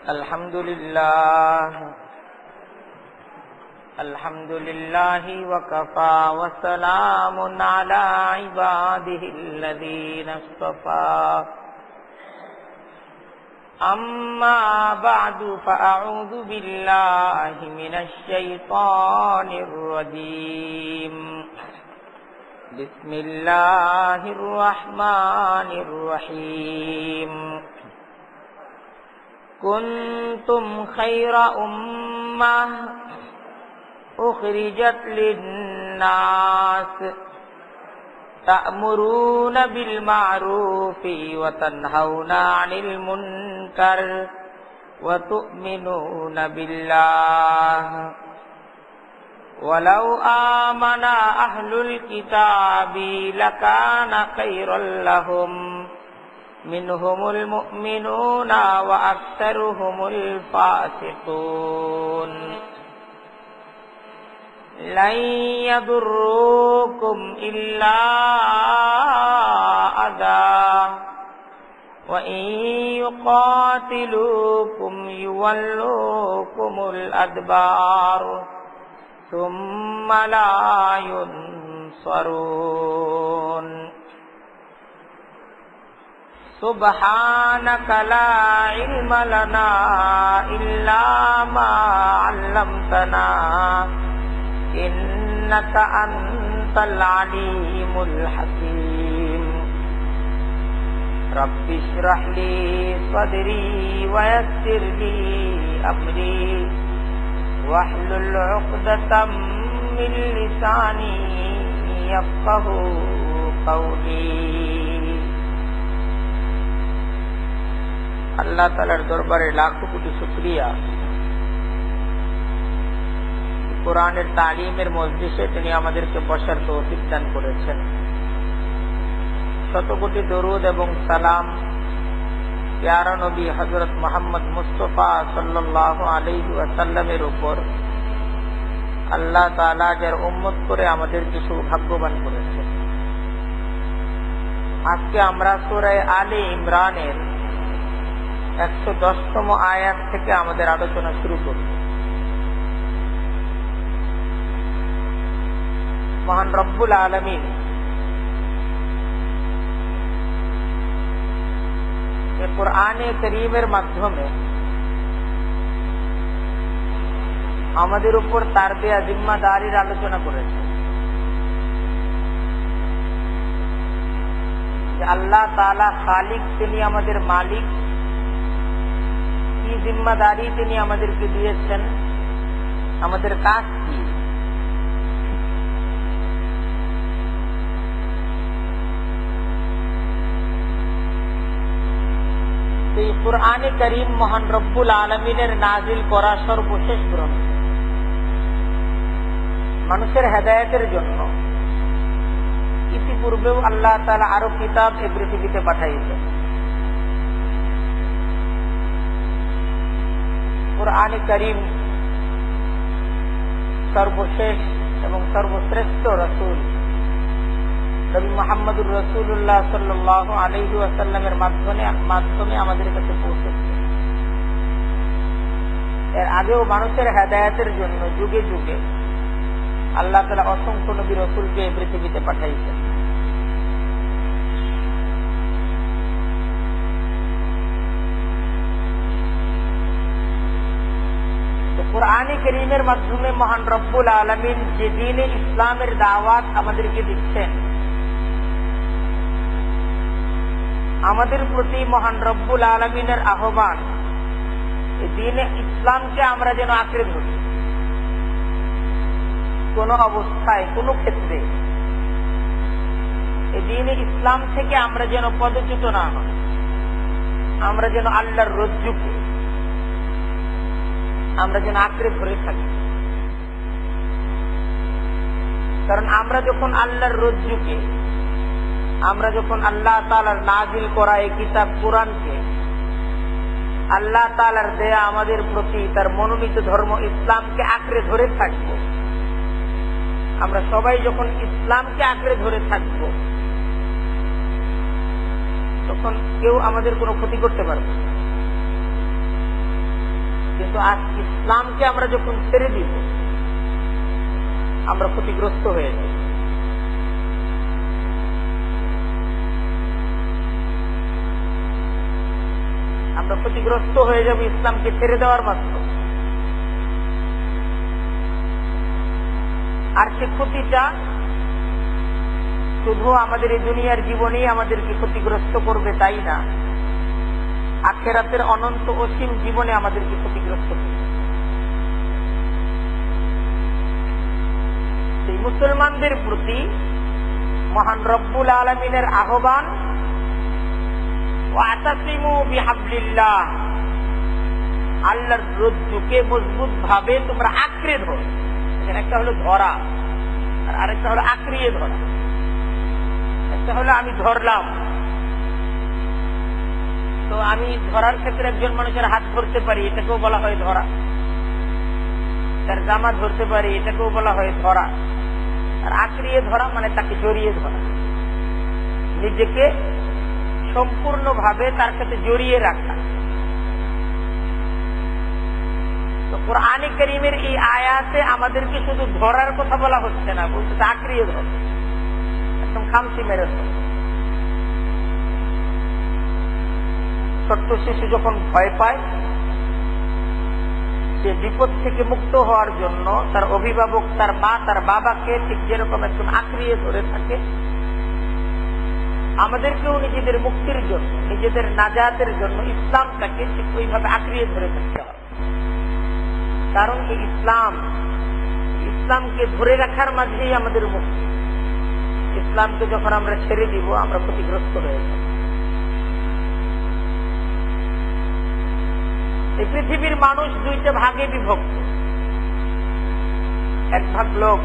Alhamdulillahi wa kafa wa salamun ala ibadihi alladhina istafa. Amma ba'du fa a'udhu billahi minash shaitanir rajim. Bismillahirrahmanirrahim. Kuntum khaira ummah ukhrijat linnas ta'muruna bil ma'rufi wa tanhauna 'anil munkar wa tu'minuna billah. Walau amana ahlul kitabi lakana khairan lahum minhumul mu'minuna wa aktsaruhumul fasiqun. Lan yadurrukum illa adha wa in yuqatilukum yuwallukumul adbar thumma la yunsarun. Subhanaka la ilma lana illa ma 'allamtana innaka antal alimul hakim. Rabbi shrah li sadri wa yassir li amri wahlul 'uqdatam min lisani yafqahu qawli. আল্লাহ তাআলার দরবারে লাখো কোটি শুকরিয়া, কোরআনের তালিমের মজলিসে তিনি আমাদেরকে বসার তৌফিক দান করেছেন। শত কোটি দরুদ এবং সালাম প্যারা নবী হযরত মুহাম্মদ মুস্তাফা সাল্লাল্লাহু আলাইহি ওয়াসাল্লামের উপর। আল্লাহ তাআলা যার উম্মত করে আমাদেরকে সৌভাগ্যবান করেছেন। আজকে আমরা সূরা আলে ইমরানের 110তম আয়াত থেকে আমাদের আলোচনা শুরু করব। মহান রব্বুল আলামিন এই কোরআনে কারীমের মাধ্যমে আমাদের উপর তার দেয়া জিম্মাদারির আলোচনা করেছেন যে আল্লাহ তাআলা খালিক, তিনি আমাদের মালিক। কি জিম্মাদারি তিনি আমাদেরকে দিয়েছেন, আমাদের কাজ কি? এই কুরআনে কারীম মহান রব্বুল আলামিনের নাজিল করা সর্বশেষ গ্রন্থ, মানুষের হেদায়েতের জন্য। ইতিপূর্বেও আল্লাহ তাআলা আরো কিতাব এই পৃথিবীতে পাঠাইছেন। কুরআনে কারীম সর্বশেষ এবং সর্বশ্রেষ্ঠ রাসূল নবী মুহাম্মদুর রাসূলুল্লাহ সাল্লাল্লাহু আলাইহি ওয়াসাল্লামের মাধ্যমে আমাদের কাছে পৌঁছেছে। এর আগেও মানুষের হেদায়েতের জন্য যুগে যুগে আল্লাহ তাআলা অসংখ্য নবী রাসূলকে এই পৃথিবীতে পাঠাইছেন। কুরআনে কারীমের মাধ্যমে মহান রব্বুল আলামিন যে দ্বীনে ইসলামের দাওয়াত আমাদেরকে দিচ্ছেন, আমাদের প্রতি মহান রব্বুল আলামিনের আহ্বান এই দ্বীনে ইসলামকে আমরা যেন আঁকড়ে ধরি। কোন অবস্থায়, কোন ক্ষেত্রে এই দ্বীনে ইসলাম থেকে আমরা যেন পদচ্যুত না হই। আমরা যেন আল্লাহর রজ্জুকে আমরা যেন আঁকড়ে ধরে থাকি। কারণ আমরা যখন আল্লাহর রজ্জুকে, আমরা যখন আল্লাহ তাআলার নাজিল করা এই কিতাব কোরআনকে, আল্লাহ তাআলার দেয়া আমাদের প্রতি তার মনোনীত ধর্ম ইসলামকে আঁকড়ে ধরে থাকব, আমরা সবাই যখন ইসলামকে আঁকড়ে ধরে থাকব, তখন কেউ আমাদের কোনো ক্ষতি করতে পারবে। কিন্তু আজ ইসলামকে আমরা যখন ছেড়ে দিব আমরা ক্ষতিগ্রস্ত হয়ে যাই। আমরা ক্ষতিগ্রস্ত হয়ে যাব ইসলামকে ছেড়ে দেওয়ার মাধ্যমে। আর সে ক্ষতিটা শুধু আমাদের এই দুনিয়ার জীবনেই আমাদেরকে ক্ষতিগ্রস্ত করবে তাই না, আখিরাতের অনন্ত অসীম জীবনে আমাদেরকে ক্ষতিগ্রস্ত করবে। সেই মুসলমানদের প্রতি মহান রব্বুল আলামিনের আহ্বান, ওয়াতাসিমু বিহাবলিল্লাহ, আল্লাহর রজ্জুকে মজবুত ভাবে তোমরা আঁকড়ে ধরো। একটা হলো ধরা আর আরেকটা হলো আঁকড়িয়ে ধরা। একটা হলো আমি ধরলাম, তো আমি ধরার ক্ষেত্রে একজন মানুষের হাত ধরতে পারি, এটাকেও বলা হয় ধরা। তার জামা ধরতে পারি, এটাকেও বলা হয় ধরা। আর আঁকড়িয়ে ধরা মানে তাকে জড়িয়ে ধরা, নিজেকে সম্পূর্ণভাবে তার সাথে জড়িয়ে রাখা। তো কোরআনে কারীমের এই আয়াতে আমাদেরকে শুধু ধরার কথা বলা হচ্ছে না, বলছে আঁকড়িয়ে ধর, একদম খামচি মেরে ধর। ছোট্ট শিশু যখন ভয় পায়, সে বিপদ থেকে মুক্ত হওয়ার জন্য তার অভিভাবক, তার মা, তার বাবাকে ঠিক যেরকম একদম আঁকড়িয়ে ধরে থাকে, আমাদেরকেও নিজেদের মুক্তির জন্য, নিজেদের নাজাতের জন্য ইসলামটাকে ঠিক ওইভাবে আঁকড়িয়ে ধরে থাকতে হবে। কারণ এই ইসলামকে ধরে রাখার মাঝেই আমাদের মুক্তি। ইসলামকে যখন আমরা ছেড়ে দিব আমরা ক্ষতিগ্রস্ত হয়ে যাব। এই পৃথিবীর মানুষ দুইটা ভাগে বিভক্ত। এক ভাগ লোক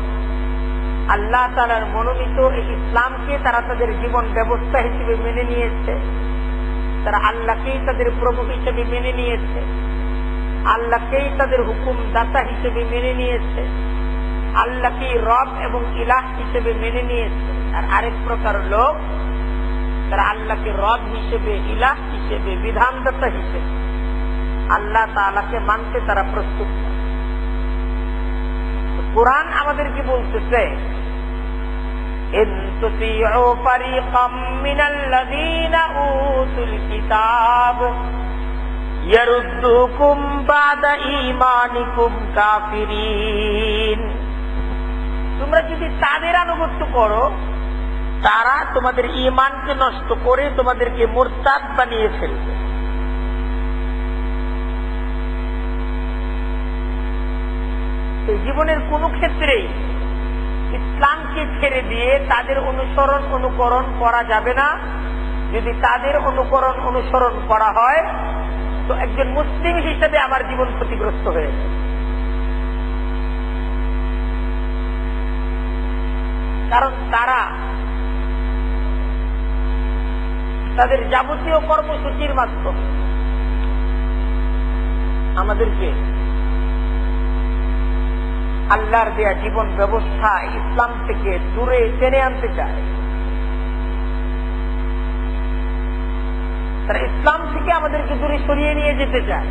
আল্লাহ তাআলার মনোনীত এই ইসলামকে তারা তাদের জীবন ব্যবস্থা হিসেবে মেনে নিয়েছে, তারা আল্লাহকেই তাদের প্রভু হিসেবে মেনে নিয়েছে, আল্লাহকেই তাদের হুকুম দাতা হিসেবে মেনে নিয়েছে, আল্লাহকেই রব এবং ইলাহ হিসেবে মেনে নিয়েছে। আর আরেক প্রকার লোক, তারা আল্লাহকে রব হিসেবে, ইলাহ হিসেবে, বিধানদাতা হিসেবে আল্লাহ তাআলাকে মানতে তারা প্রস্তুত। কোরআন আমাদেরকে বলতেছে, ইন তুতিউ ফারিকাম মিনাল্লাযীনা উতুল কিতাব ইয়ারুদ্দুকুম বাদা ঈমানিকুম কাফিরিন। তোমরা যদি তাদের আনুগত্য করো, তারা তোমাদের ঈমানকে নষ্ট করে তোমাদেরকে মুরতাদ বানিয়ে ফেলবে। এই জীবনের কোন ক্ষেত্রেই ইসলামকে ছেড়ে দিয়ে তাদের অনুকরণ করা যাবে না। যদি তাদের অনুসরণ করা হয় তো একজন মুসলিম হিসেবে আমার জীবন ক্ষতিগ্রস্ত হয়ে যায়। কারণ তারা তাদের যাবতীয় কর্মসূচির মাধ্যমে আমাদেরকে আল্লাহর দেয়া জীবন ব্যবস্থা ইসলাম থেকে দূরে টেনে আনতে চায়। তারা ইসলাম থেকে আমাদেরকে দূরে সরিয়ে নিয়ে যেতে চায়।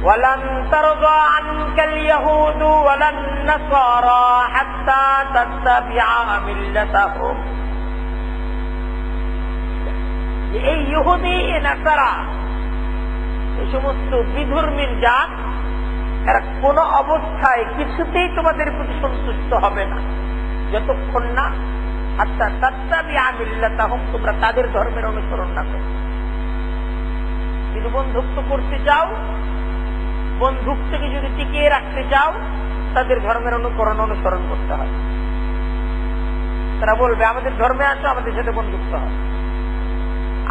ওয়ালান তারদা আনকাল ইয়াহুদু ওয়ালান নাসারা হাত্তা তাত্তাবিআ মিল্লাতাহুম। এই ইহুদি নাসারা, এই সমস্ত বিধর্মীর জাত, এরা কোন অবস্থায় কিছুতেই তোমাদের প্রতি সন্তুষ্ট হবে না যতক্ষণ না হাত্তা তাত্তাবিআ মিল্লাতাহুম, তোমরা তাদের ধর্মের অনুসরণ না করো। যদি বন্ধুত্ব করতে চাও, বন্ধুত্বকে যদি টিকিয়ে রাখতে চাও, তাদের ধর্মের অনুসরণ করতে হবে। তারা বলবে আমাদের ধর্মে আসো, আমাদের সাথে বন্ধুত্ব হয়,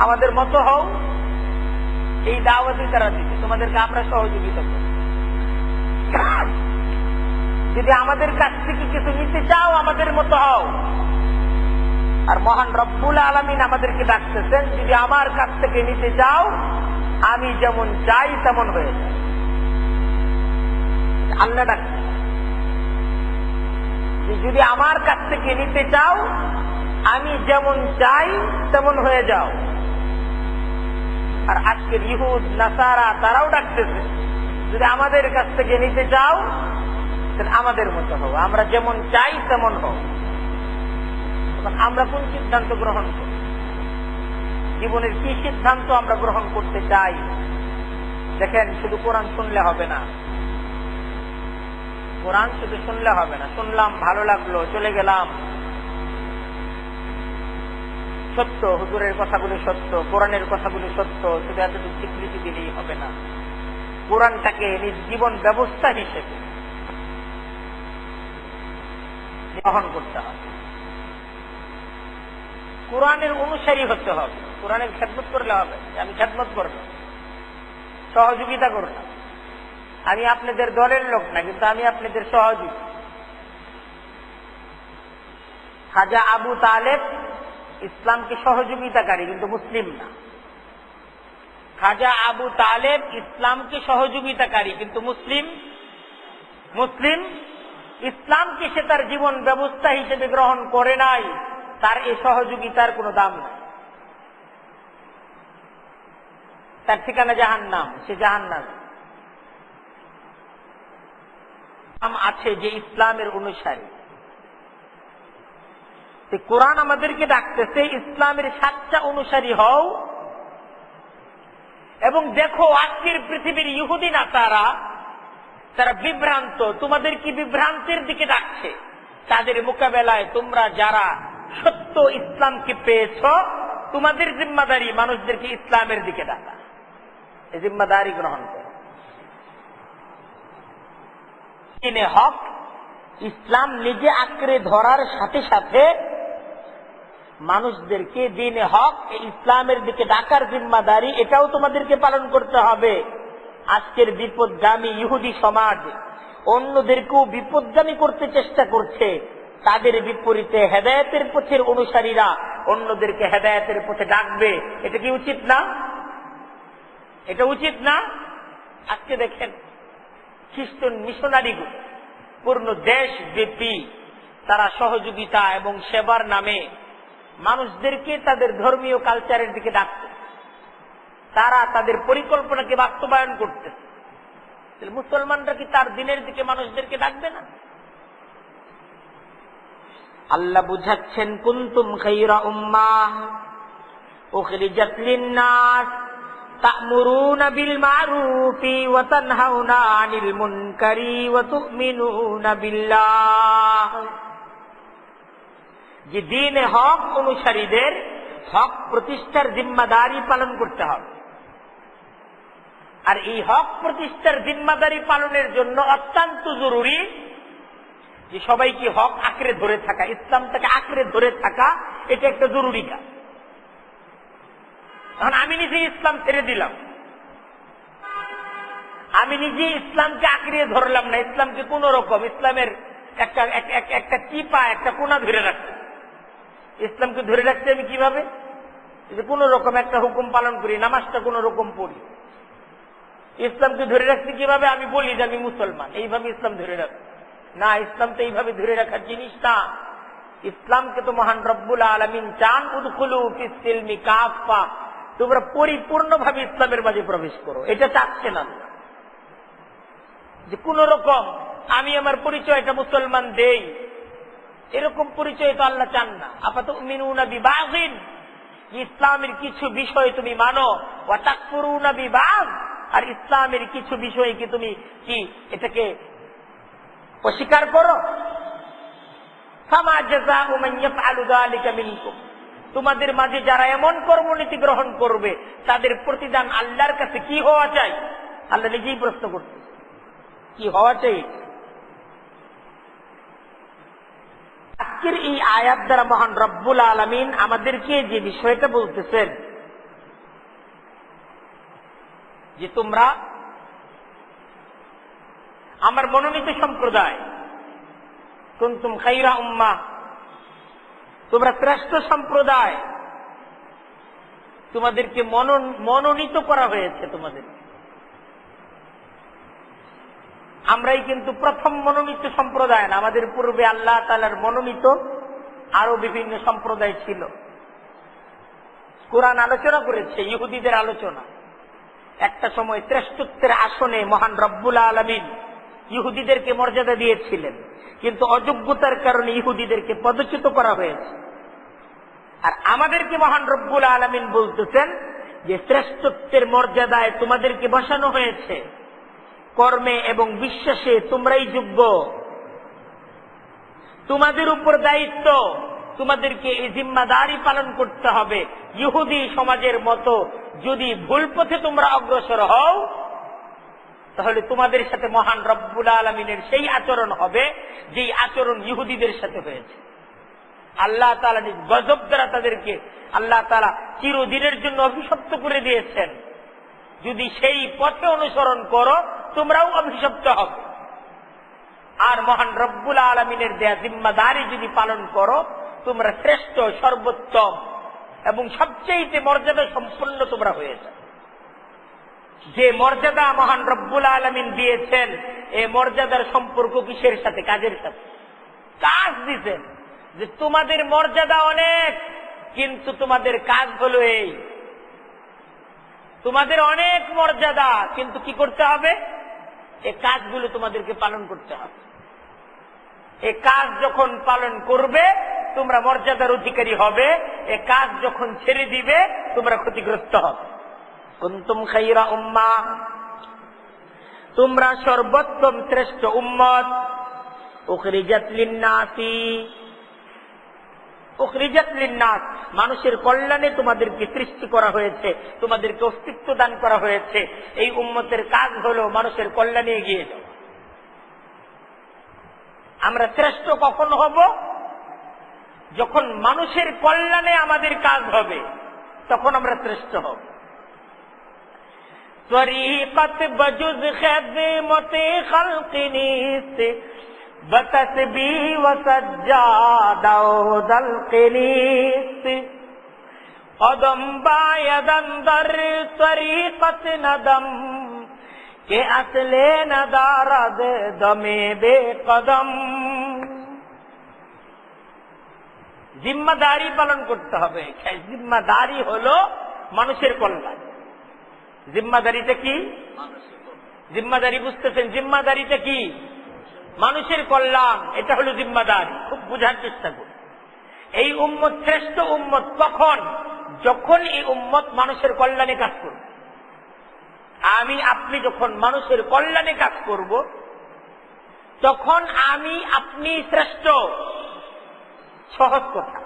আমাদের মতো হও। এই দাওয়াতই তারা দিবে, তোমাদেরকে আমরা সহযোগিতা করি। যদি আমাদের কাছ থেকে কিছু নিতে চাও, আমাদের মতো হও। আর মহান রব্বুল আলামিন আমাদেরকে ডাকতেছেন, যদি আমার কাছ থেকে নিতে চাও, আমি যেমন চাই তেমন হয়ে যায়। আল্লাহ ডাকছে, যদি আমার কাছ থেকে নিতে চাও, আমি যেমন চাই তেমন হয়ে যাও। আর আজকের ইহুদ নাসারা তারাও ডাকতেছে, যদি আমাদের কাছ থেকে নিতে চাও তাহলে আমাদের মতো হও, আমরা যেমন চাই তেমন হও। আমরা কোন সিদ্ধান্ত গ্রহণ করি? জীবনের কি সিদ্ধান্ত আমরা গ্রহণ করতে চাই? দেখেন, শুধু কোরআন শুনলে হবে না, কোরআন শুধু শুনলে হবে না। শুনলাম, ভালো লাগলো, চলে গেলাম। সত্য, হুজুরের কথাগুলো সত্য, কোরআনের কথাগুলো সত্য, শুধু এতটুকু স্বীকৃতি দিলেই হবে না। কোরআনটাকে নিজ জীবন ব্যবস্থা হিসেবে গ্রহণ করতে হবে, কোরআনের অনুসারী হতে হবে। কোরআনের খেদমত করলে হবে, আমি খেদমত করব, সহযোগিতা করব। আমি আপনাদের দলের লোক না, কিন্তু আমি আপনাদের সহযোগী। খাজা আবু তালেব ইসলামকে সহযোগিতাকারী, কিন্তু মুসলিম না। খাজা আবু তালেব ইসলামকে সহযোগিতাকারী, কিন্তু মুসলিম ইসলামকে সে তার জীবন ব্যবস্থা হিসেবে গ্রহণ করে নাই, তার এই সহযোগিতার কোনো দাম নাই। তার ঠিকানা জাহান্নাম, সে জাহান্নাম। আছে যে ইসলামের অনুসারী। কোরআন আমাদেরকে ডাকতেছে ইসলামের 7টা অনুসারী হও, এবং দেখো আজকের পৃথিবীর ইহুদি নাসারা তারা বিভ্রান্ত, তোমাদের কি বিভ্রান্তের দিকে ডাকছে। তাদের মোকাবেলায় তোমরা যারা সত্য ইসলামকে পেয়েছ, তোমাদের জিম্মাদারি মানুষদেরকে ইসলামের দিকে ডাকা, এই জিম্মাদারি গ্রহণ করো। দিনে হক ইসলাম নিজে আঁকড়ে ধরার সাথে সাথে মানুষদেরকে দিনে হক ইসলামের দিকে ডাকার জিম্মাদারি এটাও তোমাদেরকে পালন করতে হবে। আজকের বিপদগামী ইহুদি সমাজ অন্যদেরকেও বিপদগামী করতে চেষ্টা করছে, তাদের বিপরীতে হেদায়েতের পথের অনুসারীরা অন্যদেরকে হেদায়েতের পথে ডাকবে। এটা কি উচিত না? এটা উচিত না? আজকে দেখেন খ্রিস্টান মিশনারিগুলো পূর্ণ দেশব্যাপী তারা সহযোগিতা এবং সেবার নামে মানুষদেরকে তাদের ধর্মীয় কালচারের দিকে ডাকছে, তারা তাদের পরিকল্পনাকে বাস্তবায়ন করতে। মুসলমানরা কি তার দিনের দিকে মানুষদেরকে ডাকবে না? আল্লাহ বুঝাচ্ছেন, কুনতুম খায়রা উম্মাহ উখরিজাত লিন-নাস তা'মুরুনা বিল মা'রুফি ওয়া তানহাউনা আনিল মুনকারি ওয়া তু'মিনুনা বিল্লাহ। যে দ্বীনে হক অনুসারীদের হক প্রতিষ্ঠার জিম্মাদারি পালন করতে হবে, আর এই হক প্রতিষ্ঠার জিম্মাদারি পালনের জন্য অত্যন্ত জরুরি যে সবাইকে হক আঁকড়ে ধরে থাকা, ইসলামটাকে আঁকড়ে ধরে থাকা, এটা একটা জরুরি কাজ। এখন আমি নিজে ইসলাম ছেড়ে দিলাম, আমি নিজে ইসলামকে আঁকড়ে ধরলাম না, ইসলামকে কোন রকম ইসলামের একটা টিপা একটা কোনা ধরে রাখছে। ইসলামকে ধরে রাখতে আমি কিভাবে? কোন রকম একটা হুকুম পালন করি, নামাজটা কোন রকম পড়ি। ইসলামকে ধরে রাখতে কিভাবে? আমি বলি যে আমি মুসলমান, এইভাবে ইসলাম ধরে রাখ না। ইসলাম তো এইভাবে ধরে রাখার জিনিস না। ইসলামকে তো মহান রব্বুল আলামিন চান, উদখুলু ফিস সিলমি কাফা, তোমরা পরিপূর্ণভাবে ইসলামের মাঝে প্রবেশ করো। এটা চাচ্ছেন না যে কোন রকম আমি আমার পরিচয়টা মুসলমান দেই, এরকম পরিচয় তো আল্লাহ চান না। আফাতুমিনুনা বিবাযিন, ইসলামের কিছু বিষয় তুমি মানো, ওয়া তাকফুরুনা বিবায, আর ইসলামের কিছু বিষয়কে তুমি কি এটাকে অস্বীকার করো। ফামা জাযাউ মান ইয়াফআলু যালিকা মিনকুম, তোমাদের মাঝে যারা এমন কর্মনীতি গ্রহণ করবে তাদের প্রতিদান আল্লাহর কাছে কি হওয়া চাই? আল্লাহ নিজেই প্রশ্ন করতে, কি হওয়া চাই? আজকের এই আয়াত দ্বারা মহান রব্বুল আলামিন আমাদেরকে যে বিষয়টা বলতেছেন যে তোমরা আমার মনোনীত সম্প্রদায়, কুনতুম খায়রা উম্মাহ, তোমরা শ্রেষ্ঠ সম্প্রদায়, তোমাদেরকে মনোনীত করা হয়েছে। তোমাদের আমরাই কিন্তু প্রথম মনোনীত সম্প্রদায় না, আমাদের পূর্বে আল্লাহ তাআলার মনোনীত আরো বিভিন্ন সম্প্রদায় ছিল। কুরআন আলোচনা করেছে ইহুদিদের আলোচনা, একটা সময় শ্রেষ্ঠত্বের আসনে মহান রব্বুল আলামিন ইহুদিদেরকে মর্যাদা দিয়েছিলেন, কিন্তু অযোগ্যতার কারণে ইহুদিদেরকে পদচ্যুত করা হয়েছে। আর আমাদেরকে মহান রব্বুল আলামিন বলতেছেন যে শ্রেষ্ঠত্বের মর্যাদায় তোমাদেরকে বসানো হয়েছে, কর্মে এবং বিশ্বাসে তোমরাই যোগ্য, তোমাদের উপর দায়িত্ব, তোমাদেরকে এই জিম্মাদারি পালন করতে হবে। ইহুদি সমাজের মতো যদি ভুল পথে তোমরা অগ্রসর হও, তাহলে তোমাদের সাথে মহান রব্বুল আলামিনের সেই আচরণ হবে যেই আচরণ ইহুদিদের সাথে হয়েছে। আল্লাহ তাআলা নিজ গজব দ্বারা তাদেরকে আল্লাহ তাআলা চিরদিনের জন্য অভিশপ্ত করে দিয়েছেন। যদি সেই পথে অনুসরণ করো তোমরাও অভিশপ্ত হবে। আর মহান রব্বুল আলামিনের দেয়া জিম্মাদারি যদি পালন করো তোমরা শ্রেষ্ঠ, সর্বোত্তম এবং সবচেয়ে মর্যাদা সম্পন্ন তোমরা হয়ে যাবে। যে মর্যাদা মহান রব্বুল আলামিন দিয়েছেন, এই মর্যাদার সম্পর্ক কিসের সাথে? কাজের সাথে। কাজ দিয়েছেন যে তোমাদের মর্যাদা অনেক, কিন্তু তোমাদের কাজ হলো এই। তোমাদের অনেক মর্যাদা, কিন্তু কি করতে হবে? এই কাজগুলো তোমাদেরকে পালন করতে হবে। এই কাজ যখন পালন করবে তোমরা মর্যাদার অধিকারী হবে, এই কাজ যখন ছেড়ে দিবে তোমরা ক্ষতিগ্রস্ত হবে। কুনতুম খায়রা উম্মাহ, তোমরা সর্বোত্তম শ্রেষ্ঠ উম্মত। উখরিজাত লিন্নাসি, উখরিজাত লিন্নাস, মানুষের কল্যাণে তোমাদেরকে সৃষ্টি করা হয়েছে, তোমাদেরকে অস্তিত্ব দান করা হয়েছে। এই উম্মতের কাজ হলো মানুষের কল্যাণে এগিয়ে যাওয়া। আমরা শ্রেষ্ঠ কখন হব? যখন মানুষের কল্যাণে আমাদের কাজ হবে, তখন আমরা শ্রেষ্ঠ হব। তরিকত বজুজ খিদমতে খালক নিস্ত, বতসবিহ ওয়া সাজ্জাদা ওয়া দালক নিস্ত, কদম বায়দান দর তরিকত নদম, কে আসলে নদারদ দমে বেকদম। জিম্মাদারি পালন করতে হবে। জিম্মাদারি হলো মানুষের কল্যাণ। জিম্মাদারিটা কি? জিম্মাদারি বুঝতেছেন? জিম্মাদারিটা কি? মানুষের কল্যাণ। এটা হলো জিম্মাদারি। খুব বোঝার চেষ্টা করুন। এই উম্মত শ্রেষ্ঠ উম্মত কখন? যখন এই উম্মত মানুষের কল্যাণে কাজ করবে। আমি আপনি যখন মানুষের কল্যাণে কাজ করব, তখন আমি আপনি শ্রেষ্ঠ। সহজ কথা।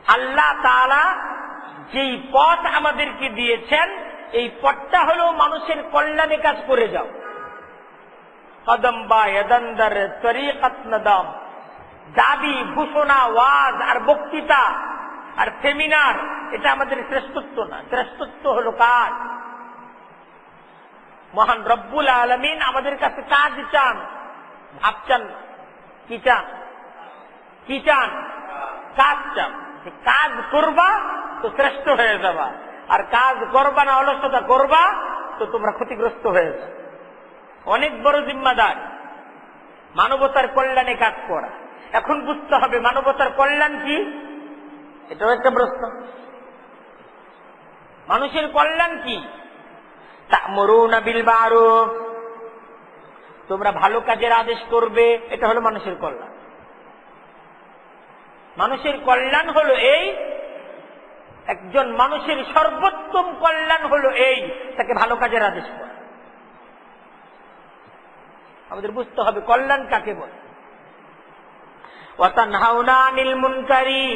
আল্লাহ তাআলা যেই পথ আমাদেরকে দিয়েছেন, এই পথটা হলো মানুষের কল্যাণে কাজ করে যাও। কদম বায়দান দর তরিকত নদম, দাবি, ঘোষণা, ওয়াজ আর বক্তৃতা আর সেমিনার, এটা আমাদের শ্রেষ্ঠত্ব না। শ্রেষ্ঠত্ব হলো কাজ। মহান রব্বুল আলামিন আমাদের কাছে কাজ চান, ভাবচান। কি চান? কি চান? কাজ চান। কাজ করবা তো শ্রেষ্ঠ হয়ে যাবা, আর কাজ করবা না, অলসতা করবা তো তোমরা ক্ষতিগ্রস্ত হয়ে যাবে। অনেক বড় জিম্মাদার মানবতার কল্যাণে কাজ করা। এখন বুঝতে হবে মানবতার কল্যাণ কি। এটাও একটা প্রশ্ন। মানুষের কল্যাণ কি? তা'মুরুনা বিল মা'রুফ, তোমরা ভালো কাজের আদেশ করবে, এটা হলো মানুষের কল্যাণ। মানুষের কল্যাণ হলো এই, একজন মানুষের সর্বোত্তম কল্যাণ হলো এই, তাকে ভালো কাজের আদেশ করা। আমাদের বুঝতে হবে কল্যাণ কাকে বলে। ওয়া তানহাউনা আনিল মুনকারি,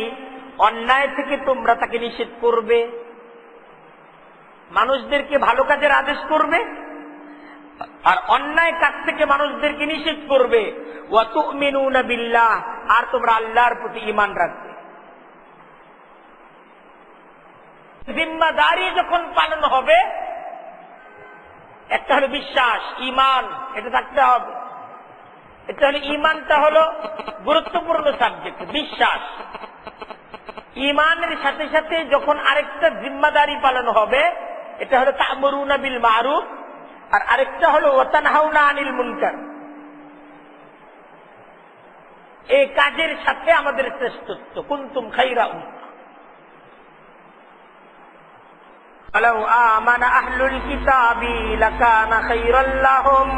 অন্যায় থেকে তোমরা তাকে নিষেধ করবে। মানুষদেরকে ভালো কাজের আদেশ করবে আর অন্যায় কাজ থেকে মানুষদেরকে নিষেধ করবে। ওয়া তু'মিনুনা বিল্লাহ, আর তোমরা আল্লাহর প্রতি ঈমান রাখবে। জিম্মাদারি যখন পালন হবে, একটা হলো বিশ্বাস, ঈমান, এটা থাকতে হবে। এটা হলো ঈমানটা হলো গুরুত্বপূর্ণ সাবজেক্ট, বিশ্বাস। ঈমানের সাথে সাথে যখন আরেকটা জিম্মাদারি পালন হবে, এটা হলো তা'মুরুনা বিল মা'রুফ, আর আরেকটা হলো ওয়া তানহাউনা আনিল মুনকার। এই কাজের সাথে আমাদের শ্রেষ্ঠত্ব। কুনতুম খায়রা উম্মাহ। ওয়ালাউ আমানা আহলুল কিতাবি লাকানা খায়রাল লাহুম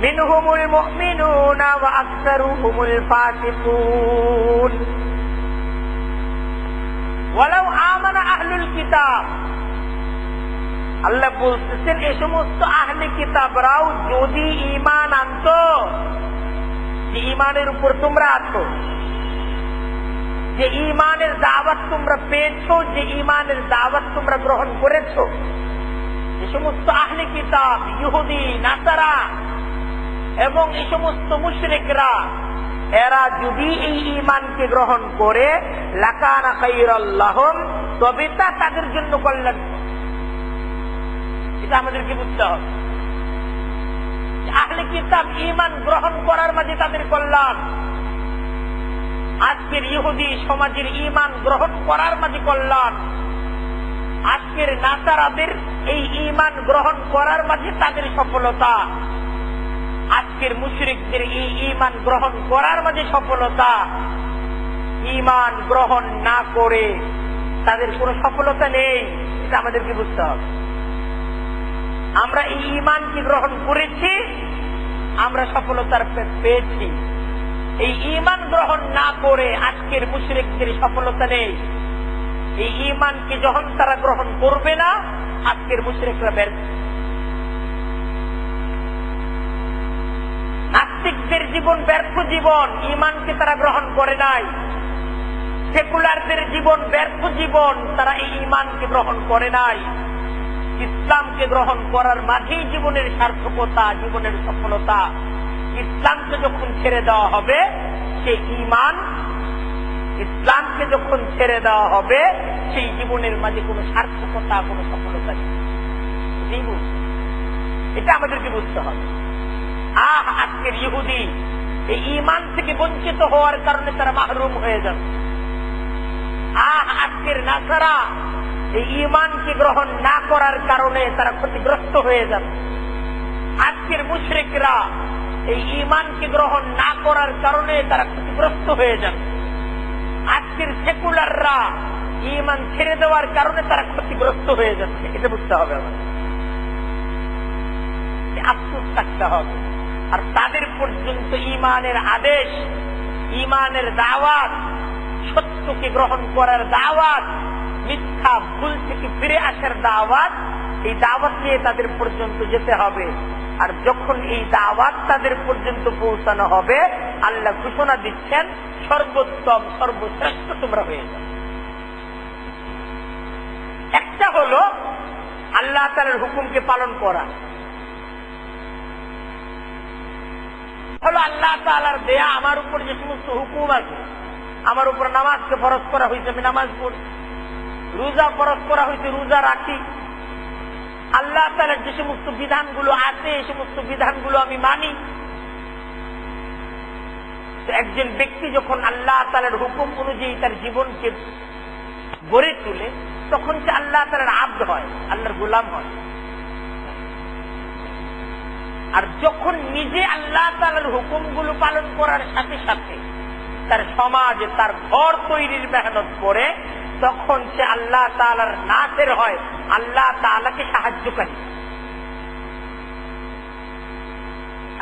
মিনহুমুল মুমিনুনা ওয়া আকসারুহুমুল ফাসিকুন। ওয়ালাউ আমানা আহলুল কিতাব, আল্লাহ বলতেছেন এই সমস্ত আহলে কিতাবরাও যদি ঈমান আনতো, যে ঈমানের উপর তোমরা আছো, যে ঈমানের দাওয়াত তোমরা পেয়েছো, যে ঈমানের দাওয়াত তোমরা গ্রহণ করেছো, যে সমস্ত আহলে কিতাব ইহুদি নাসারা এবং এই সমস্ত মুশরিকরা এরা যদি এই ঈমানকে গ্রহণ করে লাকানা খায়রাল লাহুম, তবে তা তাদের জন্য কল্যাণ। এটা আমাদেরকে বুঝতে হবে। আহলে কিতাব ঈমান গ্রহণ করার মাঝে তাদের কল্যাণ, আজকের ইহুদি সমাজের ঈমান গ্রহণ করার মাঝে কল্যাণ, আজকের নাসারাদের এই ঈমান গ্রহণ করার মাঝে তাদের সফলতা, আজকের মুশরিকদের এই ঈমান গ্রহণ করার মাঝে সফলতা। ঈমান গ্রহণ না করে তাদের কোনো সফলতা নেই, এটা আমাদেরকে বুঝতে হবে। আমরা এই ঈমানকে গ্রহণ করেছি, আমরা সফলতার পেয়েছি। এই ঈমান গ্রহণ না করে আজকের মুশরিকদের সফলতা নেই। এই ঈমানকে যখন তারা গ্রহণ করবে না, আজকের মুশরিকরা ব্যর্থ। নাস্তিকদের জীবন ব্যর্থ জীবন, ঈমানকে তারা গ্রহণ করে নাই। সেকুলারদের জীবন ব্যর্থ জীবন, তারা এই ঈমানকে গ্রহণ করে নাই। ইসলামকে গ্রহণ করার মাঝেই জীবনের সার্থকতা, জীবনের সফলতা। ইসলামকে যখন ছেড়ে দেওয়া হবে, সেই ঈমান, ইসলামকে যখন ছেড়ে দেওয়া হবে, সেই জীবনের মাঝে কোনো সার্থকতা, কোনো সফলতা নেই। এটা আমাদেরকে বুঝতে হবে। আজকের ইহুদি এই ঈমান থেকে বঞ্চিত হওয়ার কারণে তারা মাহরুম হয়ে যান। আজকের নাসারা এই ঈমানকে গ্রহণ না করার কারণে তারা ক্ষতিগ্রস্ত হয়ে যান। আজকের মুশরিকরা এই ঈমানকে গ্রহণ না করার কারণে তারা ক্ষতিগ্রস্ত হয়ে যান। আজকের সেকুলাররা ঈমান ছেড়ে দেওয়ার কারণে তারা ক্ষতিগ্রস্ত হয়ে যাচ্ছে। এটা বুঝতে হবে আমাদের, আফসোস থাকতে হবে। আর তাদের পর্যন্ত ঈমানের আদেশ, ঈমানের দাওয়াত, সত্যকে গ্রহণ করার দাওয়াত, মিথ্যা ভুল থেকে ফিরে আসার দাওয়াত, এই দাওয়াত নিয়ে তাদের পর্যন্ত যেতে হবে। আর যখন এই দাওয়াত তাদের পর্যন্ত পৌঁছানো হবে, আল্লাহ ঘোষণা দিচ্ছেন সর্বোত্তম, সর্বশ্রেষ্ঠ তোমরা হয়ে যাবে। একটা হলো আল্লাহ তাআলার হুকুমকে পালন করা, হলো আল্লাহ তাআলার দেয়া আমার উপর যে সমস্ত হুকুম আছে। আমার উপর নামাজকে ফরজ করা হয়েছে, আমি নামাজ পড়ি। রোজা ফরজ করা হয়েছে, রোজা রাখি। আল্লাহ তাআলার যে সমস্ত বিধানগুলো আছে, এই সমস্ত বিধানগুলো আমি মানি। একজন ব্যক্তি যখন আল্লাহ তাআলার হুকুম অনুযায়ী তার জীবনকে গড়ে তোলে, তখন সে আল্লাহ তাআলার আব্দ হয়, আল্লাহর গোলাম হয়। আর যখন নিজে আল্লাহ তাআলার হুকুমগুলো পালন করার সাথে সাথে তার সমাজে তার ঘর তৈরির মেহনত করে, তখন সে আল্লাহ তাআলার নাসির হয়, আল্লাহ তাআলাকে সাহায্যকারী।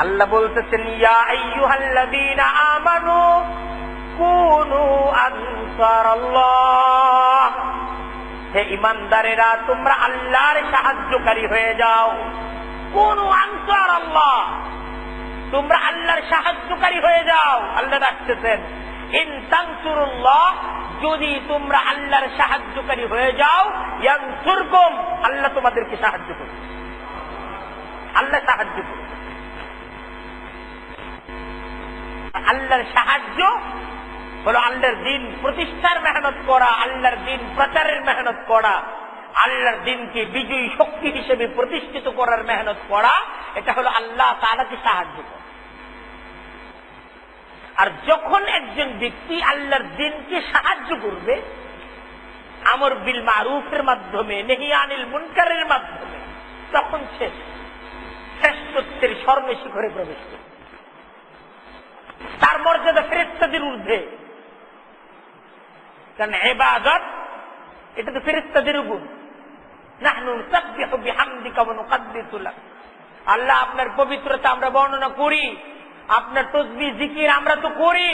আল্লাহ বলতেছেন, ইয়া আইয়ুহাল্লাযীনা আমানু কুনু আনসারাল্লাহ, হে ঈমানদারেরা তোমরা আল্লাহর সাহায্যকারী হয়ে যাও। কুনু আনসারাল্লাহ, তোমরা আল্লাহর সাহায্যকারী হয়ে যাও। আল্লাহ ডাকতেছেন, ইন তানসুরুল্লাহ, যদি তোমরা আল্লাহর সাহায্যকারী হয়ে যাও, ইয়ানসুরকুম, আল্লাহ তোমাদেরকে সাহায্য করবে। আল্লাহ সাহায্য করবে। আল্লাহর সাহায্য হলো আল্লাহর দ্বীন প্রতিষ্ঠার মেহনত করা, আল্লাহর দ্বীন প্রচারের মেহনত করা, আল্লাহর দ্বীনকে বিজয়ী শক্তি হিসেবে প্রতিষ্ঠিত করার মেহনত করা। এটা হলো আল্লাহ তাআলাকে সাহায্য করা। আর যখন একজন ব্যক্তি আল্লাহর দ্বীনকে সাহায্য করবে আমর বিল মারুফের মাধ্যমে, নেহি আনিল মুনকারের মাধ্যমে, তখন সে শ্রেষ্ঠত্বের স্বর্ণ শিখরে প্রবেশ করবে। তার মর্যাদা ফেরেশতাদের ঊর্ধ্বে, কারণ ইবাদত এটা তো ফেরেশতাদের গুণ। নাহনু নুসাব্বিহু বিহামদিকা ওয়া নুকদ্দিসু লাক। আল্লাহ আপনার পবিত্রতা আমরা বর্ণনা করি, আপনার তাসবিহ জিকির আমরা তো করি।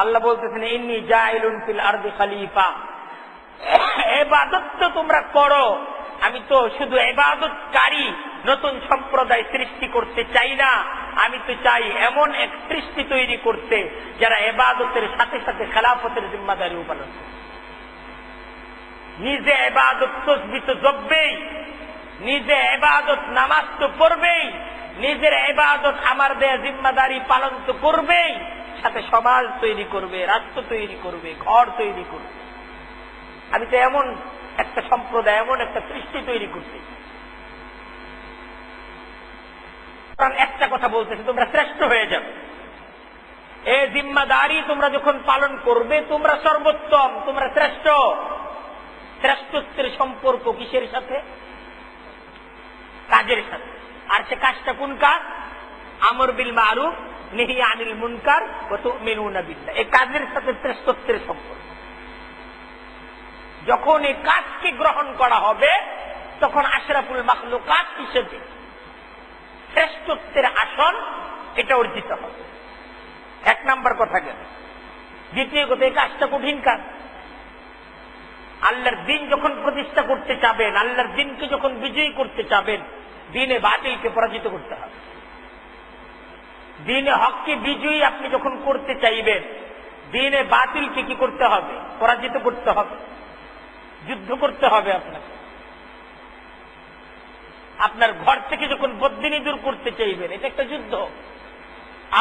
আল্লাহ বলতেছেন ইন্নী জাইলুন ফিল আরদি খলিফা, ইবাদত তো তোমরা করো, আমি তো শুধু ইবাদতকারী নতুন সম্প্রদায় সৃষ্টি করতে চাই না, আমি তো চাই এমন এক সৃষ্টি তৈরি করতে যারা ইবাদতের সাথে সাথে খেলাফতের জিম্মাদারি পালন করে। নিজে ইবাদত তাসবিহ তো জপবেই, নিজে ইবাদত নামাজ তো পড়বেই, নিজের ইবাদত আমার দেয়া জিম্মাদারি পালন তো করবেই, সাথে সমাজ তৈরি করবে, রাষ্ট্র তৈরি করবে, ঘর তৈরি করবে। আমি তো এমন একটা সম্প্রদায়, এমন একটা সৃষ্টি তৈরি করতে। কারণ একটা কথা বলতেছে, তোমরা শ্রেষ্ঠ হয়ে যাবে। এই জিম্মাদারি তোমরা যখন পালন করবে, তোমরা সর্বোত্তম, তোমরা শ্রেষ্ঠ। শ্রেষ্ঠত্বের সম্পর্ক কিসের সাথে? কাজের সাথে। আর সে কাজটা কোন কাজ? আমর বিল মারুফ নাহি আনিল মুনকার ওয়া তুমিনুনা বিল্লাহ। এই কাজের সাথে শ্রেষ্ঠত্বের সম্পর্ক। যখন এই কাজকে গ্রহণ করা হবে, তখন আশরাফুল মাখলুকাত হিসেবে শ্রেষ্ঠত্বের আসন এটা অর্জিত হবে। এক নাম্বার কথা গেল। দ্বিতীয় কথা, এই কাজটা কঠিন কাজ। আল্লাহর দিন যখন প্রতিষ্ঠা করতে চাবেন, আল্লাহর দিনকে যখন বিজয়ী করতে চাবেন, দিনে বাতিলকে পরাজিত করতে হবে। দিনে হককে বিজয়ী আপনি যখন করতে চাইবেন, দিনে বাতিলকে কি করতে হবে? পরাজিত করতে হবে, যুদ্ধ করতে হবে আপনাকে। আপনার ঘর থেকে যখন বদদিনী দূর করতে চাইবেন, এটা একটা যুদ্ধ।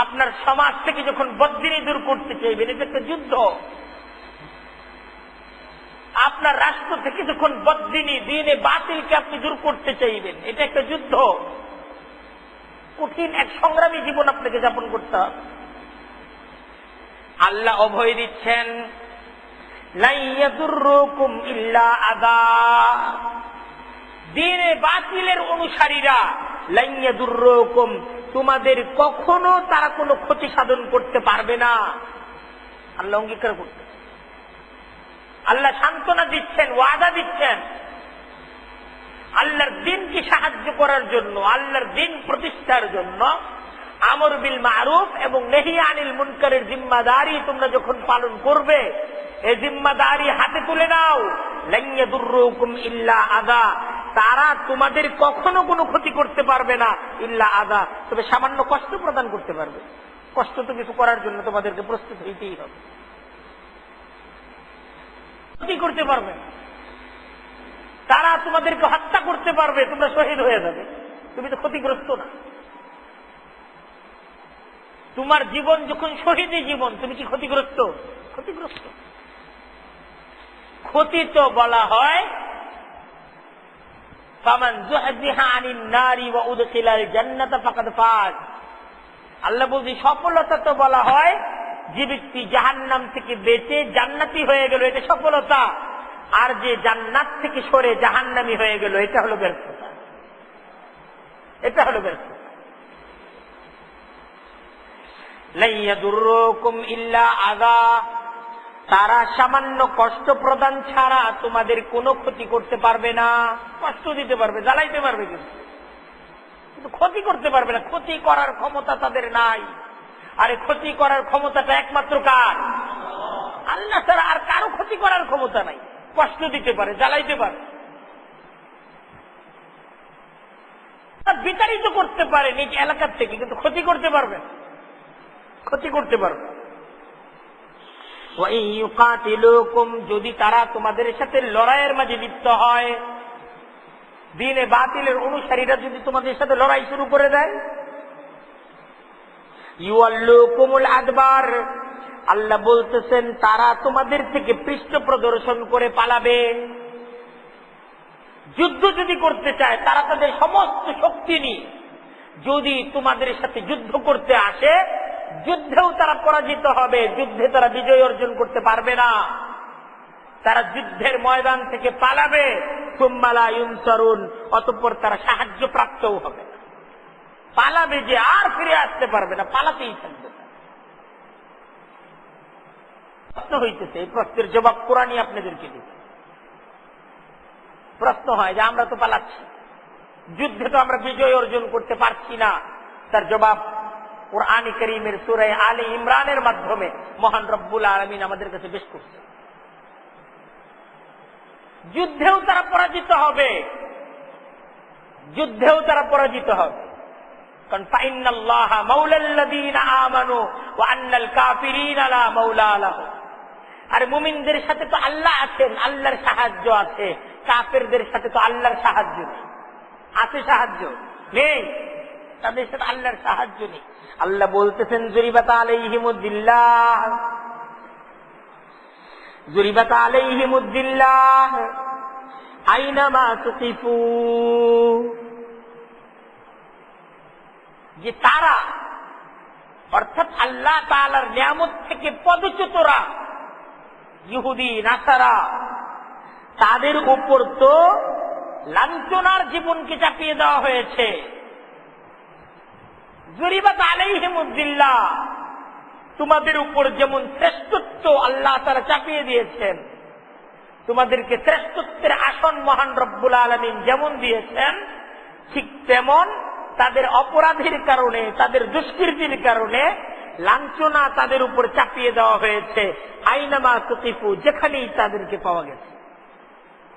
আপনার সমাজ থেকে যখন বদদিনী দূর করতে চাইবেন, এটা একটা যুদ্ধ। আপনার রাষ্ট্র থেকে যখন বদদিনী দিনে বাতিলকে আপনি দূর করতে চাইবেন, এটা একটা যুদ্ধ। কঠিন এক সংগ্রামী জীবন আপনাকে যাপন করতে হবে। আল্লাহ অভয় দিচ্ছেন, লা ইয়াদুররুকুম ইল্লা আযা। দিনে বাতিলের অনুসারীরা লা ইয়াদুররুকুম, তোমাদের কখনো তারা কোনো ক্ষতি সাধন করতে পারবে না। আল্লাহ অঙ্গীকার করতে, আল্লাহ সান্ত্বনা দিচ্ছেন, ওয়াদা দিচ্ছেন। আল্লাহর দিনকে সাহায্য করার জন্য, আল্লাহর দিন প্রতিষ্ঠার জন্য আমর বিল মারুফ এবং নাহি আনিল মুনকারের জিম্মাদারি তোমরা যখন পালন করবে, এই জিম্মাদারি হাতে তুলে নাও। লা ইয়াদুররুকুম ইল্লা আযা, তারা তোমাদের কখনো কোনো ক্ষতি করতে পারবে না, ইল্লা আযা, তবে সামান্য কষ্ট প্রদান করতে পারবে। কষ্ট তো কিছু করার জন্য তোমাদেরকে প্রস্তুত হইতেই হবে। ক্ষতি করতে পারবে, তারা তোমাদেরকে হত্যা করতে পারবে, তোমরা শহীদ হয়ে যাবে, তুমি তো ক্ষতিগ্রস্ত না। তোমার জীবন যখন শহীদী জীবন, তুমি কি ক্ষতিগ্রস্ত? ক্ষতিগ্রস্ত। ক্ষতি তো বলা হয় ফামান যুহজিহা আনিন নারি ওয়া উদখিলাল জান্নাতা ফাকাদ ফাজ। আল্লাহ বলছে সফলতা তো বলা হয় যে ব্যক্তি জাহান্নাম থেকে বেঁচে জান্নাতি হয়ে গেল, এটা সফলতা। আর যে জান্নাত থেকে সরে জাহান্নামী হয়ে গেল, এটা হলো ব্যর্থতা। এটা হলো ব্যর্থতা। লা ইয়াদুররুকুম ইল্লা আযা, তারা সামান্য কষ্ট প্রদান ছাড়া তোমাদের কোনো ক্ষতি করতে পারবে না। কষ্ট দিতে পারবে, জ্বালাইতে পারবে, কিন্তু ক্ষতি করতে পারবে না। ক্ষতি করার ক্ষমতা তাদের নাই। আরে ক্ষতি করার ক্ষমতাটা একমাত্র কার? আল্লাহ ছাড়া আর কারো ক্ষতি করার ক্ষমতা নাই। কষ্ট দিতে পারে, জ্বালাইতে পারে, বিতাড়িত করতে পারে নিজ এলাকার থেকে, কিন্তু ক্ষতি করতে পারবে, ক্ষতি করতে পারবে। যদি তারা তোমাদের সাথে লড়াইয়ের মাঝে লিপ্ত হয়, দিনে বাতিলের অনুসারীরা যদি তোমাদের সাথে লড়াই শুরু করে দেয়, ইউআল্লুকুমুল আদবার, আল্লাহ বলতেছেন তারা তোমাদের থেকে পৃষ্ঠ প্রদর্শন করে পালাবে। যুদ্ধ যদি করতে চায়, তারা তাদের সমস্ত শক্তি নিয়ে যদি তোমাদের সাথে যুদ্ধ করতে আসে, যুদ্ধেও তারা পরাজিত হবে, যুদ্ধে তারা বিজয় অর্জন করতে পারবে না। তারা যুদ্ধের ময়দান থেকে পালাবে, সুম্মা লা ইউনসারুন, অতঃপর তারা সাহায্য প্রাপ্তও হবে। পালাবে যে আর ফিরে আসতে পারবে না, পালাতেই থাকবে। প্রশ্ন হইতেছে, এই প্রশ্নের জবাব কোরআনই আপনাদেরকে দিচ্ছে। প্রশ্ন হয় যে আমরা তো পালাচ্ছি, যুদ্ধে তো আমরা বিজয় অর্জন করতে পারছি না। তার জবাব কুরআন কারীমের সূরা আলে ইমরানের মাধ্যমে মহান রব্বুল আলামিন আমাদের কাছে পেশ করছে। যুদ্ধেও তারা পরাজিত হবে, যুদ্ধেও তারা পরাজিত হবে। কারণ ফাইন্নাল্লাহা মাওলাল্লাযীনা আমানু ওয়া আন্নাল কাফিরিনা লা মাওলা লাহুম। আর মুমিনদের সাথে তো আল্লাহ আছেন, আল্লাহর সাহায্য আছে। কাফেরদের সাথে তো আল্লাহর সাহায্য নেই। আছে সাহায্য? নেই। তাদের সাথে আল্লাহর সাহায্য নেই। আল্লাহ বলতেছেন যুরিবাত আলাইহিমুদ্দিল্লাহ, যুরিবাত আলাইহিমুদ্দিল্লাহ আইনামা তুকিফু, যে তারা অর্থাৎ আল্লাহ তাআলার নিয়ামত থেকে পদচ্যুতরা ইহুদি নাসারা, তাদের উপর তো লাঞ্ছনার জীবনকে চাপিয়ে দেওয়া হয়েছে। যুরিবাত আলাইহিমুদ্দিল্লাহ, তোমাদের উপর যেমন শ্রেষ্ঠত্ব আল্লাহ তাআলা চাপিয়ে দিয়েছেন, তোমাদেরকে শ্রেষ্ঠত্বের আসন মহান রব্বুল আলামিন যেমন দিয়েছেন, ঠিক তেমন তাদের অপরাধের কারণে, তাদের দুষ্কৃতির কারণে লাঞ্ছনা তাদের উপর চাপিয়ে দেওয়া হয়েছে। আইনামা তুকিফু, যেখানেই তাদেরকে পাওয়া গেছে,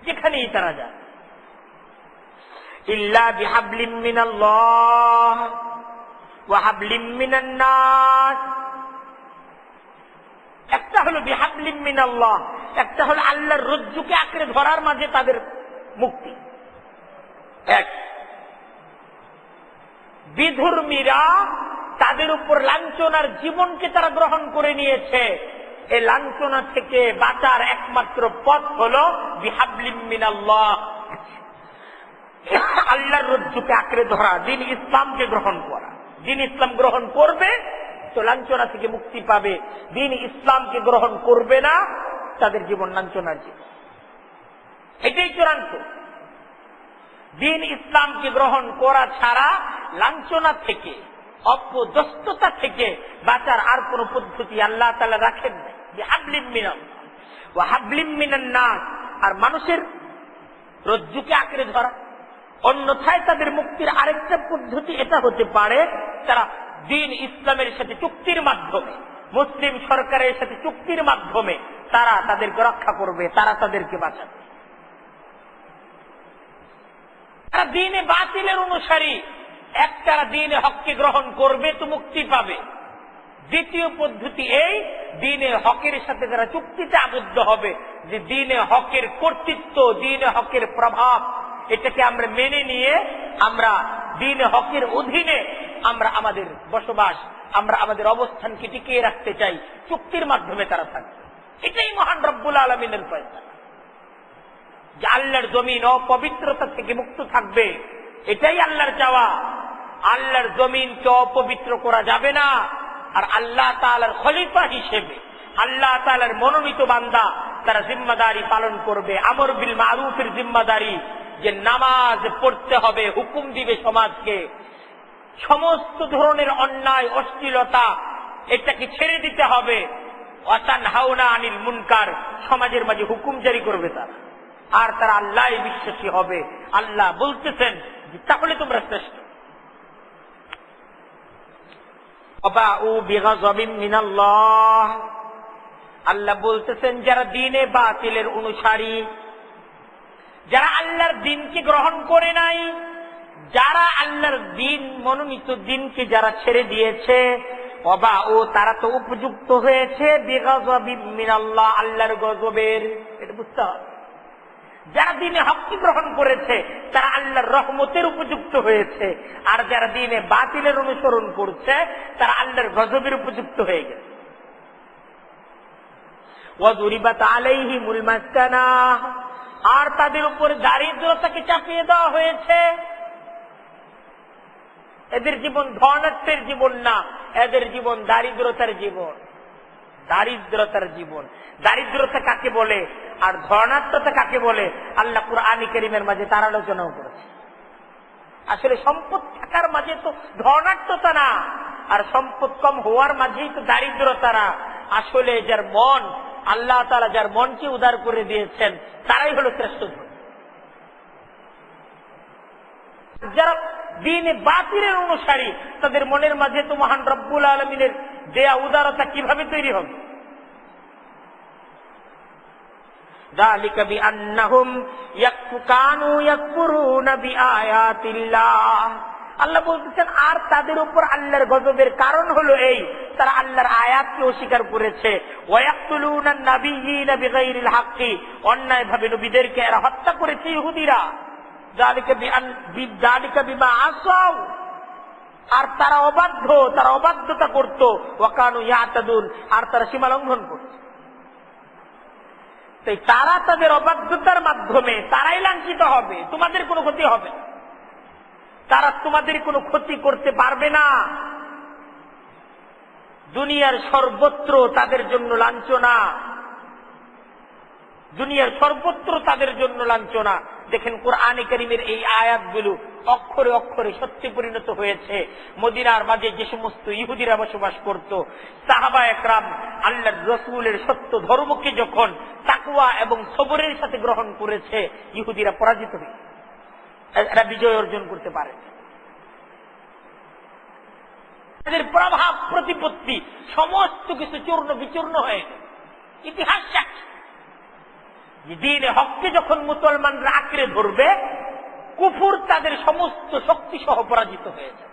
যেখানেই তারা যায়। ইল্লা বিহাবলিম মিনাল্লাহ ওয়া হাবলিম মিনান নাস, একটা হলো বিহাবলিম মিনাল্লাহ, একটা হলো আল্লাহর রজ্জুকে আঁকড়ে ধরার মাঝে তাদের মুক্তি। এক, বিধর্মীরা তাদের উপর লাঞ্ছনার জীবনকে তারা গ্রহণ করে নিয়েছে। এই লাঞ্ছনা থেকে বাঁচার একমাত্র পথ হল বিহাবলিম মিনাল্লাহ, আল্লাহর রজ্জুকে আঁকড়ে ধরা, দ্বীন ইসলামকে গ্রহণ করা। দ্বীন ইসলাম গ্রহণ করবে তো লাঞ্ছনা থেকে মুক্তি পাবে, দ্বীন ইসলামকে গ্রহণ করবে না, তাদের জীবন লাঞ্ছনার জীবন। এটাই চূড়ান্ত। দ্বীন ইসলামকে গ্রহণ করা ছাড়া লাঞ্ছনা থেকে, অপদস্থতা থেকে বাঁচার আর কোন পদ্ধতি আল্লাহ তাআলা রাখেন নাই। বিহাবলিম মিনাল্লাহ ওয়া হাবলিম মিনান নাস, আর মানুষের রজ্জুকে আঁকড়ে ধরা। অন্যথায় তাদের মুক্তির আরেকটা পদ্ধতি এটা হতে পারে, তারা দ্বীন ইসলামের সাথে চুক্তির মাধ্যমে, মুসলিম সরকারের সাথে চুক্তির মাধ্যমে তারা তাদেরকে রক্ষা করবে, তারা তাদেরকে বাঁচাবে। তারা দ্বীনে বাতিলের অনুসারী, একটা দ্বীনে হককে গ্রহণ করবে তো মুক্তি পাবে। দ্বিতীয় পদ্ধতি এই, দ্বীনে হকের সাথে যারা চুক্তিতে আবদ্ধ হবে, যে দ্বীনে হকের কর্তৃত্ব, দ্বীনে হকের প্রভাব, এটাকে আমরা মেনে নিয়ে আমরা দ্বীনে হকের অধীনে আমরা আমাদের বসবাস, আমরা আমাদের অবস্থানকে টিকিয়ে রাখতে চাই, চুক্তির মাধ্যমে তারা থাকবে। এটাই মহান রব্বুল আলামিনের ফয়সালা, যে আল্লাহর জমিন অপবিত্রতা থেকে মুক্ত থাকবে। এটাই আল্লাহর চাওয়া। আল্লাহর জমিনকে অপবিত্র করা যাবে না। আর আল্লাহ তাআলার খলিফা হিসেবে, আল্লাহ তাআলার মনোনীত বান্দা, তারা জিম্মাদারি পালন করবে। আমর বিল মারুফের জিম্মাদারি, যে নামাজ পড়তে হবে, হুকুম দিবে সমাজকে, সমস্ত ধরনের অন্যায় অশ্লীলতা এটাকে ছেড়ে দিতে হবে। ওয়াতানহাউনা আনিল মুনকার, সমাজের মাঝে হুকুম জারি করবে তারা। আর তারা আল্লাহ বিশ্বাসী হবে। আল্লাহ বলতেছেন তাহলে তোমরা শ্রেষ্ঠ। আল্লাহ বলতেছেন যারা দ্বীনে বাতিলের অনুসারী, যারা আল্লাহর দ্বীনকে গ্রহণ করে নাই, যারা আল্লাহর দ্বীন মনোনীত দ্বীনকে যারা ছেড়ে দিয়েছে, তারা তো উপযুক্ত হয়েছে বিগযবিন মিনাল্লাহ, আল্লাহর গজবের। এটা বুঝতে হবে। যারা দ্বীনে হককে গ্রহণ করেছে তারা আল্লাহর রহমতের উপযুক্ত হয়েছে, আর যারা দ্বীনে বাতিলের অনুসরণ করছে তারা আল্লাহর গজবের উপযুক্ত হয়ে গেছে। ওয়াযুরিবাত আলাইহিমুল মাসকানা, আর তাদের উপর দারিদ্রতাকে চাপিয়ে দেওয়া হয়েছে। এদের জীবন ধনাত্মের জীবন না, এদের জীবন দারিদ্রতার জীবন। দারিদ্রতার জীবন, দারিদ্রতা কাকে বলে আর ধনাত্মতা কাকে বলে আল্লাহ কুরআন কারীমের মাঝে তার আলোচনাও করেছে। আসলে সম্পদ থাকার মাঝে তো ধনাত্মতা না, আর সম্পদ কম হওয়ার মাঝেই তো দারিদ্রতা না। আসলে যার মন, আল্লাহ তাআলা যার মনকে উদার করে দিয়েছেন, তারাই হলো শ্রেষ্ঠ ধনী। যারা দ্বীনে বাতিলের অনুসারী, তাদের মনের মাঝে তো মহান রব্বুল আলামিনের দেয়া উদারতা কিভাবে তৈরি হবে? যালিকা বিআন্নাহুম কানু ইয়াকফুরুনা বিআয়াতিল্লাহ। আল্লাহ বলতেছেন, আর তাদের উপর আল্লাহর গজবের কারণ হলো এই, তারা আল্লাহর আয়াতকে অস্বীকার করেছে। ওয়ায়াকতুলুনা নাবিয়্যিনা বিগাইরিল হাক্কি, অন্যায়ভাবে নবীদেরকে এরা হত্যা করেছে ইহুদিরা। যালিকা বিমা আসাউ, আর তারা অবাধ্য, তারা অবাধ্যতা করত। ওয়া কানু ইয়াতাদুন, আর তারা সীমা লঙ্ঘন করত। তাই তারা তাদের অবাধ্যতার মাধ্যমে তারাই লাঞ্ছিত হবে, তোমাদের কোনো ক্ষতি হবে না। তারা তোমাদের কোনো ক্ষতি করতে পারবে না। দুনিয়ার সর্বত্র তাদের জন্য লাঞ্ছনা, দুনিয়ার সর্বত্র তাদের জন্য লাঞ্ছনা। দেখেন কোরআনে কারীমের এই আয়াতগুলো অক্ষরে অক্ষরে সত্যি পরিণত হয়েছে। মদিনার মাঝে যে সমস্ত ইহুদিরা বসবাস করত, সাহাবা একরাম আল্লাহর রাসূলের সত্য ধর্মকে যখন তাকওয়া এবং সবরের সাথে গ্রহণ করেছে, ইহুদিরা পরাজিত হয়েছে, এরা বিজয় অর্জন করতে পারে। তাদের প্রভাব প্রতিপত্তি সমস্ত কিছু চূর্ণ বিচূর্ণ হয়ে ইতিহাস সাক্ষী। দ্বীনে হককে যখন মুসলমানরা আঁকড়ে ধরবে, কুফর তাদের সমস্ত শক্তি সহ পরাজিত হয়েছে।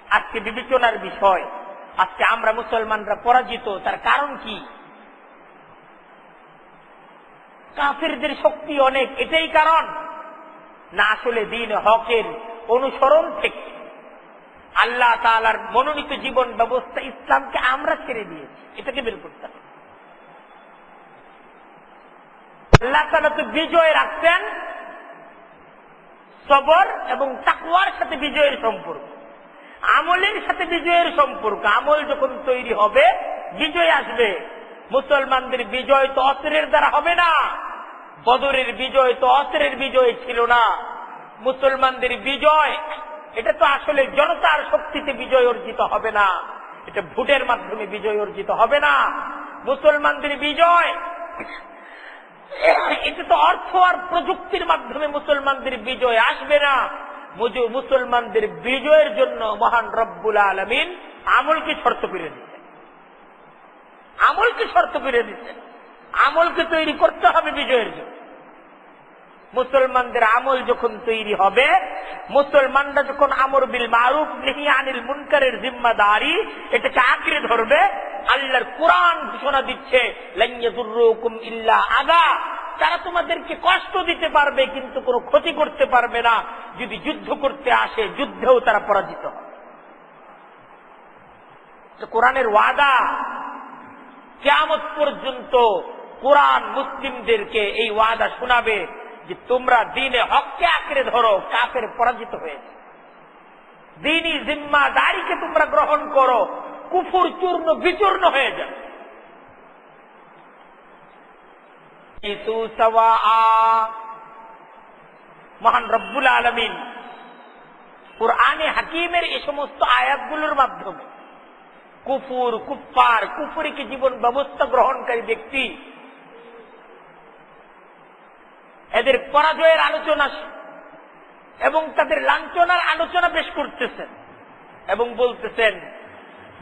আজকে বিবেচনার বিষয়, আজকে আমরা মুসলমানরা পরাজিত, তার কারণ কি? কাফেরদের শক্তি অনেক, এটাই কারণ? না, আসলে দ্বীনে হকের অনুসরণ থেকে আল্লাহ তাআলার মনোনীত জীবন ব্যবস্থা ইসলামকে আমরা ছেড়ে দিয়েছি, এটাকে বের করতে হবে। আল্লাহ তাআলা তো বিজয় রাখছেন সবর এবং তাকওয়ার সাথে, বিজয়ের সম্পর্ক আমলের সাথে বিজয়ের সম্পর্ক। আমল যখন তৈরি হবে বিজয় আসবে। মুসলমানদের বিজয় তো অস্ত্রের দ্বারা হবে না। বদরের বিজয় তো অস্ত্রের বিজয় ছিল না। মুসলমানদের বিজয় এটা তো আসলে জনতার শক্তিতে বিজয় অর্জিত হবে না, এটা ভোটের মাধ্যমে বিজয় অর্জিত হবে না। মুসলমানদের বিজয় এটা তো অর্থ আর প্রযুক্তির মাধ্যমে মুসলমানদের বিজয় আসবে না। মুসলমানদের বিজয়ের জন্য মহান রব্বুল আলামিন আমলকে শর্ত করে দিচ্ছেন, আমলকে শর্ত করে দিচ্ছেন। আমলকে তৈরি করতে হবে বিজয়ের জন্য। মুসলমানদের আমল যখন তৈরি হবে, মুসলমানরা যখন আমর বিল মারুফ নাহি আনিল মুনকারের জিম্মাদারি এটাকে আঁকড়ে ধরবে, আল্লাহর কোরআন ঘোষণা দিচ্ছে লান ইয়াদুররুকুম ইল্লা আযা, তারা তোমাদেরকে কষ্ট দিতে পারবে কিন্তু কোনো ক্ষতি করতে পারবে না। যদি যুদ্ধ করতে আসে, যুদ্ধেও তারা পরাজিত হবে। কোরআনের ওয়াদা, কিয়ামত পর্যন্ত কোরআন মুসলিমদেরকে এই ওয়াদা শোনাবে যে তোমরা দ্বীনে হককে আঁকড়ে ধরো, কাফের পরাজিত হয়েছে। দ্বীনি জিম্মাদারিকে তোমরা গ্রহণ করো, কুফর চূর্ণ বিচূর্ণ হয়ে যাবে। মহান রব্বুল আলামিন কুরআনে হাকিমের এই সমস্ত আয়াতগুলোর মাধ্যমে কুফর, কুফফার, কুফরিকে জীবন ব্যবস্থা গ্রহণকারী ব্যক্তি এদের পরাজয়ের আলোচনা এবং তাদের লাঞ্ছনার আলোচনা পেশ করতেছেন এবং বলতেছেন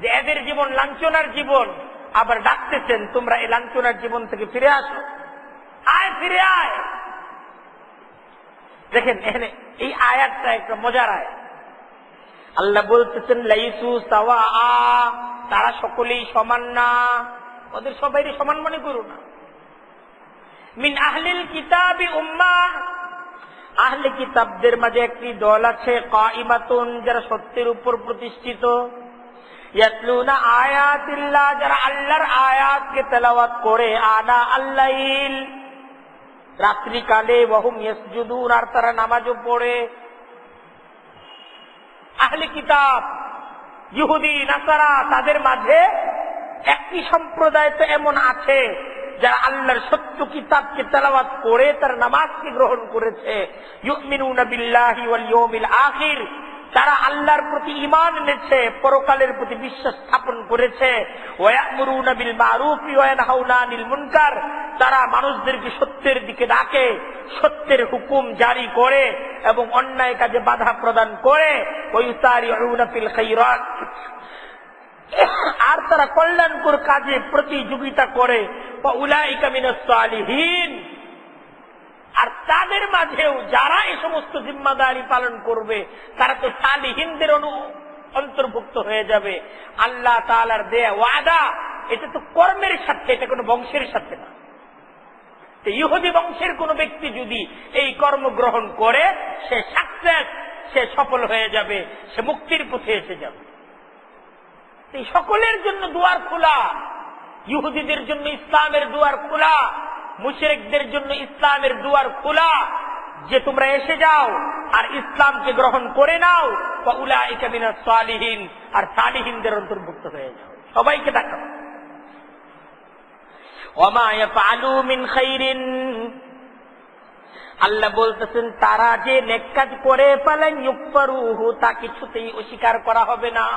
যে এদের জীবন লাঞ্ছনার জীবন, আবার ডাকতেছেন তোমরা এই লাঞ্ছনার জীবন থেকে ফিরে আসো, আয় ফিরে আয়। দেখেন এখানে এই আয়াতটা একটা মজার আয়াত। আল্লাহ বলতেছেন লাইসু সাওয়া, তারা সকলেই সমান না, ওদের সবাইকে সমান মনে করো না। মিন আহলিল কিতাবি উম্মাহ, আহলে কিতাবদের মাঝে একটি দল আছে, কাইমাতুন, যারা সত্যের উপর প্রতিষ্ঠিত, ইয়াতলুনা আয়াতিল্লাহ, যারা আল্লাহর আয়াতকে তেলাওয়াত করে, আনা আল্লাইল, রাত্রিকালে, ওয়াহুম ইয়াসজুদুন, আর তারা নামাজও পড়ে। আহলে কিতাব, ইহুদি, নাসারা, তাদের মাঝে একটি সম্প্রদায় তো এমন আছে যারা আল্লাহর সত্য কিতাবকে তেলাওয়াত করে তার নামাজকে গ্রহণ করেছে। ইউমিনুনা বিল্লাহি ওয়াল ইয়াউমিল আখির, তারা আল্লাহর প্রতি ঈমান এনেছে, পরকালের প্রতি বিশ্বাস স্থাপন করেছে। ওয়ায়ামুরুনা বিল মারুফ ওয়া ইয়ানহাউনা আনিল মুনকার, তারা মানুষদেরকে সত্যের দিকে ডাকে, সত্যের হুকুম জারি করে এবং অন্যায় কাজে বাধা প্রদান করে। ওয়ায়ুসারিউনা ফিল খায়রাত, আর তারা কল্যাণকর কাজে প্রতিযোগিতা করে। উলাইকা মিনাস সালিহিন, আর তাদের মাঝেও যারা এই সমস্ত জিম্মাদারি পালন করবে তারা তো সালিহিনদের অন্তর্ভুক্ত হয়ে যাবে। আল্লাহ তাআলার দেয়া ওয়াদা, এটা তো কর্মের সাথে, এটা কোনো বংশের সাথে না। ইহুদি বংশের কোন ব্যক্তি যদি এই কর্ম গ্রহণ করে সে সাকসেস, সে সফল হয়ে যাবে, সে মুক্তির পথে এসে যাবে। এই সকলের জন্য দুয়ার খোলা, ইহুদিদের জন্য ইসলামের দুয়ার খোলা, মুশরিকদের জন্য ইসলামের দুয়ার খোলা, যে তোমরা এসে যাও আর ইসলামকে গ্রহণ করে নাও। উলাইকা মিনাস সালিহিন, আর সালিহিনদের অন্তর্ভুক্ত হয়ে যাও। সবাইকে ডাকা। ওয়ামা ইয়াফআলু মিন খাইরিন, আল্লাহ বলতেছেন তারা যে নেক কাজ করে ফালান ইউকফারুহু, তা কিছুতেই অস্বীকার করা হবে না।